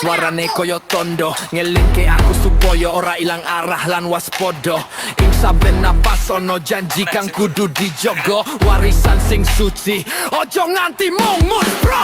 Suarane koyo tondo ngelingke aku supaya ora ilang arah lan waspodo. Ing saben napas ono janji kang kudu dijogo. Warisan sing suci ojo nganti mungut bro.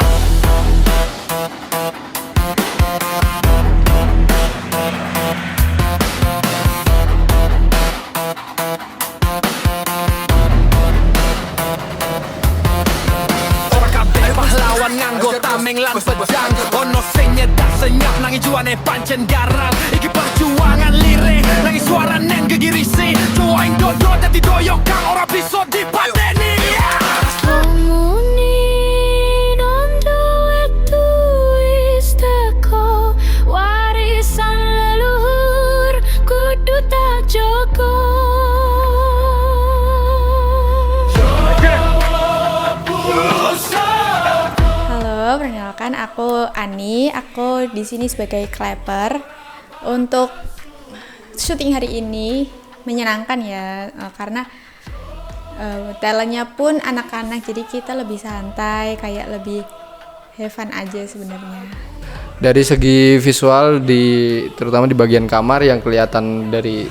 Ora kabeh pahlawan nganggo tameng lan pedang. Ono sing nyedak senyap nangis juane pancen garang. Iki perjuangan lirik nangis suara neng gegirisi. Cuaing dodo dadi doyok kang ora bisa dipateni. Warisan leluhur kudu tak jogo. Halo, perkenalkan aku Ani. Aku di sini sebagai clapper. Untuk syuting hari ini menyenangkan ya, karena talentnya pun anak-anak, jadi kita lebih santai, kayak lebih have fun aja sebenarnya. Dari segi visual terutama di bagian kamar yang kelihatan dari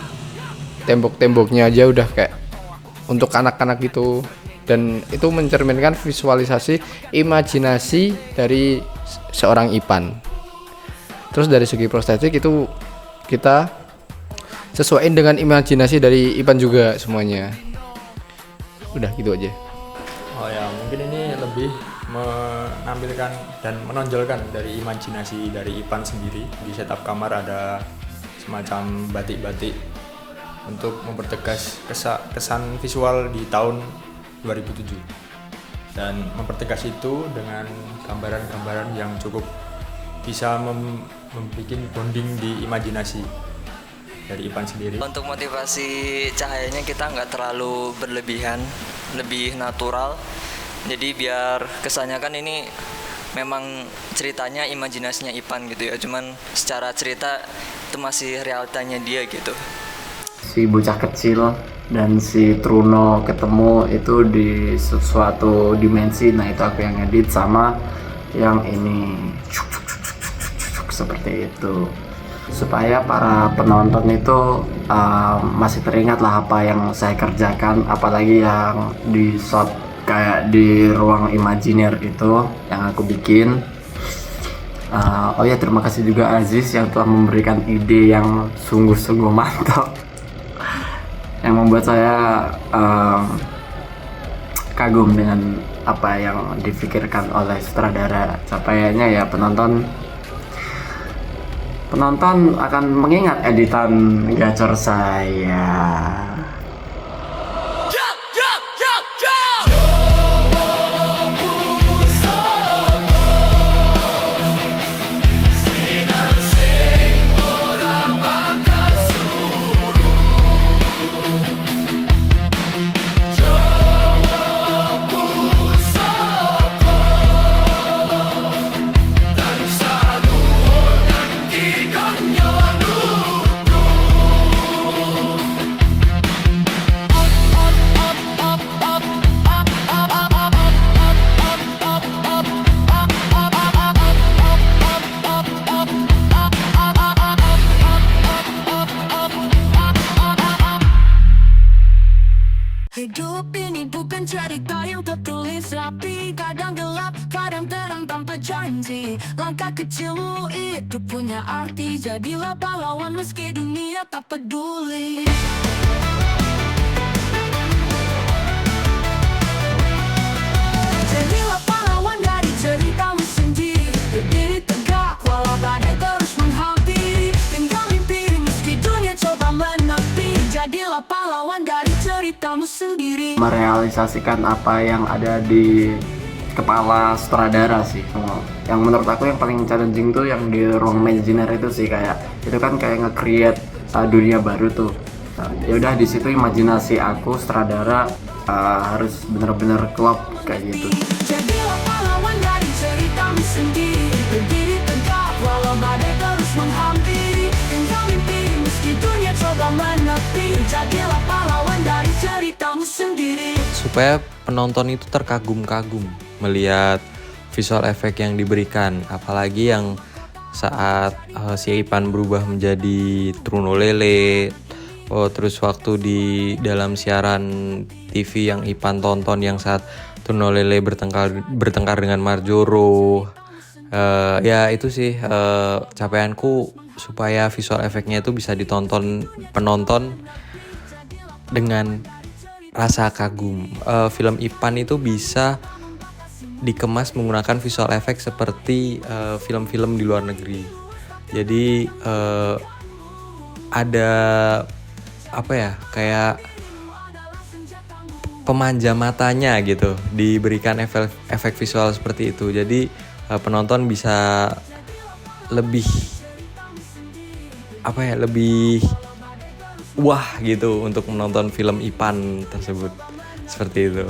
tembok-temboknya aja udah kayak untuk anak-anak gitu, dan itu mencerminkan visualisasi imajinasi dari seorang Ipan. Terus dari segi prostetik itu kita sesuaiin dengan imajinasi dari Ipan juga semuanya. Udah gitu aja. Oh ya, mungkin ini lebih menampilkan dan menonjolkan dari imajinasi dari Ipan sendiri. Di setup kamar ada semacam batik-batik untuk mempertegas kesan visual di tahun 2007, dan mempertegas itu dengan gambaran-gambaran yang cukup bisa membuat bonding di imajinasi dari Ipan sendiri. Untuk motivasi cahayanya kita nggak terlalu berlebihan, lebih natural. Jadi biar kesannya kan ini memang ceritanya imajinasinya Ipan gitu ya, cuman secara cerita itu masih realitanya dia gitu. Si bocah kecil dan si Truno ketemu itu di suatu dimensi. Nah itu aku yang edit sama yang ini seperti itu, supaya para penonton itu masih teringat lah apa yang saya kerjakan, apalagi yang di shot kayak di ruang imajiner itu yang aku bikin. Oh ya, terima kasih juga Aziz yang telah memberikan ide yang sungguh-sungguh mantap, yang membuat saya kagum dengan apa yang dipikirkan oleh sutradara. Capaiannya ya penonton akan mengingat editan gacor saya. Hidup ini bukan cerita yang tertulis rapi, kadang gelap, kadang terang tanpa janji. Langkah kecilmu itu punya arti, jadilah pahlawan meski dunia tak peduli. Jadilah pahlawan dari ceritamu sendiri, berdiri tegak walau badai terus menghampiri. Tinggal mimpi meski dunia coba menepi, jadilah merealisasikan apa yang ada di kepala sutradara sih. Yang menurut aku yang paling challenging tuh yang di ruang Imaginer itu sih, kayak itu kan kayak nge-create dunia baru tuh. Nah, ya udah di situ imajinasi aku sutradara harus bener-bener klop kayak gitu. Jadilah pahlawan dari ceritamu sendiri, berdiri tegak walau badai terus menghampiri. Tinggal mimpi meski dunia coba menepi. Jadilah pahlawan dari ceritamu sendiri. Supaya penonton itu terkagum-kagum melihat visual efek yang diberikan, apalagi yang saat si Ipan berubah menjadi Truno Lele. Terus waktu di dalam siaran TV yang Ipan tonton yang saat Truno Lele bertengkar dengan Marjoro, ya itu sih capaianku, supaya visual efeknya itu bisa ditonton penonton dengan rasa kagum. Film Ipan itu bisa dikemas menggunakan visual efek seperti film-film di luar negeri. Jadi ada apa ya, kayak pemanja matanya gitu, diberikan efek visual seperti itu. Jadi penonton bisa lebih apa ya, lebih wah gitu untuk menonton film Ipan tersebut, seperti itu.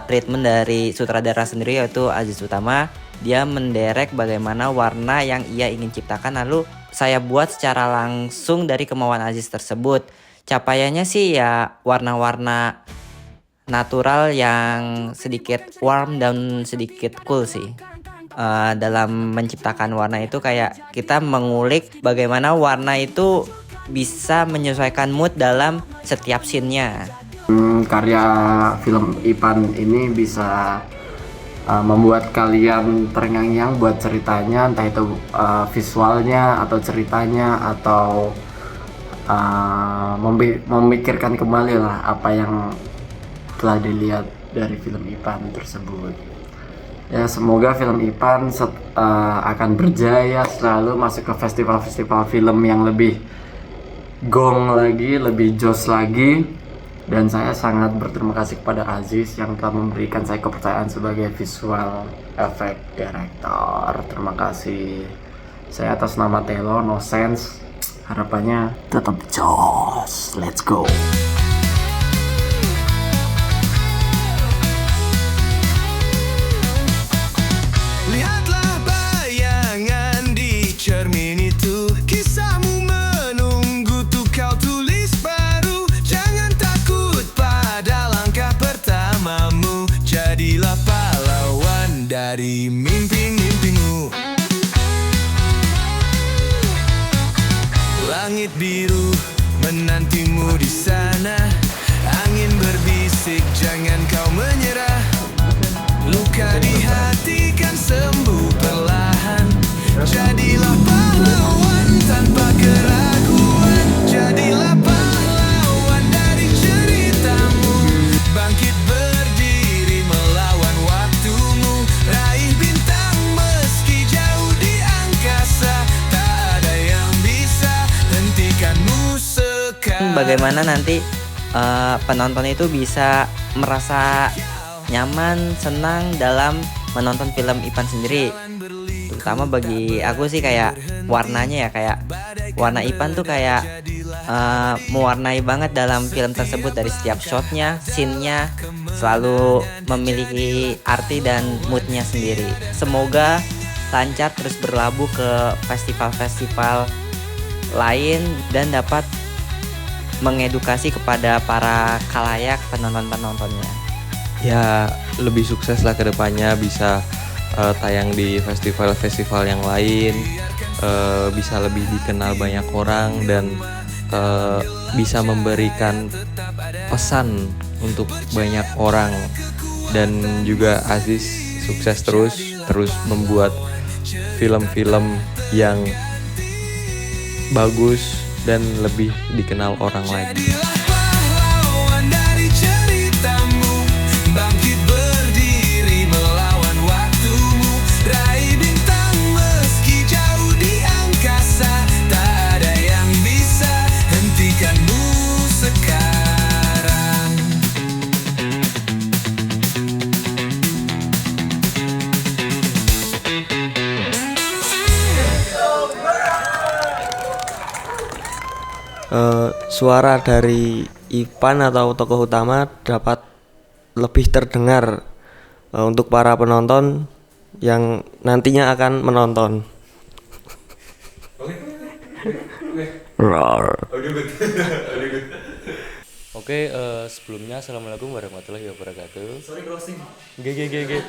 Treatment dari sutradara sendiri yaitu Aziz Utama, dia menderek bagaimana warna yang ia ingin ciptakan, lalu saya buat secara langsung dari kemauan Aziz tersebut. Capaiannya sih ya warna-warna natural yang sedikit warm dan sedikit cool sih. Dalam menciptakan warna itu kayak kita mengulik bagaimana warna itu bisa menyesuaikan mood dalam setiap scene-nya. Karya film Ipan ini bisa membuat kalian terngiang-ngiang buat ceritanya, entah itu visualnya atau ceritanya, atau memikirkan kembali lah apa yang telah dilihat dari film Ipan tersebut. Ya, semoga film Ipan akan berjaya selalu masuk ke festival-festival film yang lebih gong lagi, lebih jos lagi. Dan saya sangat berterima kasih kepada Aziz yang telah memberikan saya kepercayaan sebagai visual effect director. Terima kasih. Saya atas nama Telo No Sense, harapannya tetap jos. Let's go. Lihatlah bayangan di cermin itu, kisahmu menunggu tuh kau tulis baru. Jangan takut pada langkah pertamamu, jadilah pahlawan dari mimpi-mimpimu. Langit biru menantimu di sana, angin berbisik jangan kau menyerah. Luka di hati kan sembuh perlahan. Jadilah pahlawan tanpa keraguan. Jadilah pahlawan dari ceritamu. Bangkit berdiri melawan waktumu. Raih bintang meski jauh di angkasa. Tak ada yang bisa hentikanmu sekarang. Bagaimana nanti penonton itu bisa merasa nyaman, senang dalam menonton film Ipan sendiri. Terutama bagi aku sih kayak warnanya ya, kayak warna Ipan tuh kayak mewarnai banget dalam film tersebut. Dari setiap shotnya, scene-nya selalu memiliki arti dan moodnya sendiri. Semoga lancar terus berlabuh ke festival-festival lain dan dapat mengedukasi kepada para khalayak penonton-penontonnya. Ya lebih sukses lah ke depannya, bisa tayang di festival-festival yang lain, bisa lebih dikenal banyak orang, dan bisa memberikan pesan untuk banyak orang. Dan juga Aziz sukses terus membuat film-film yang bagus dan lebih dikenal orang lagi. Bangkit berdiri melawan waktumu. Raih bintang meski jauh di angkasa. Tak ada yang bisa hentikanmu sekarang. suara dari Ipan atau tokoh utama dapat lebih terdengar untuk para penonton yang nantinya akan menonton. Roar. Oke, sebelumnya assalamualaikum warahmatullahi wabarakatuh. Sorry closing. Gg.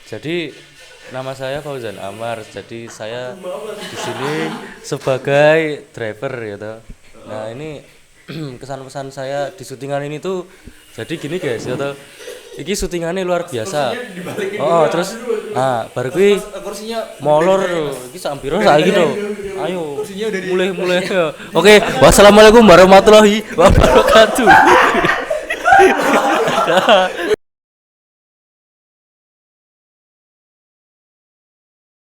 Jadi nama saya Fauzan Amar. Jadi saya di sini sebagai driver gitu. Nah ini kesan-pesan saya di syutingan ini tuh jadi gini guys ya tuh. Iki syutingannya luar biasa. Terus baru kuwi molor iki sak piro saiki to. Ayo mulai. Oke, wassalamualaikum warahmatullahi wabarakatuh.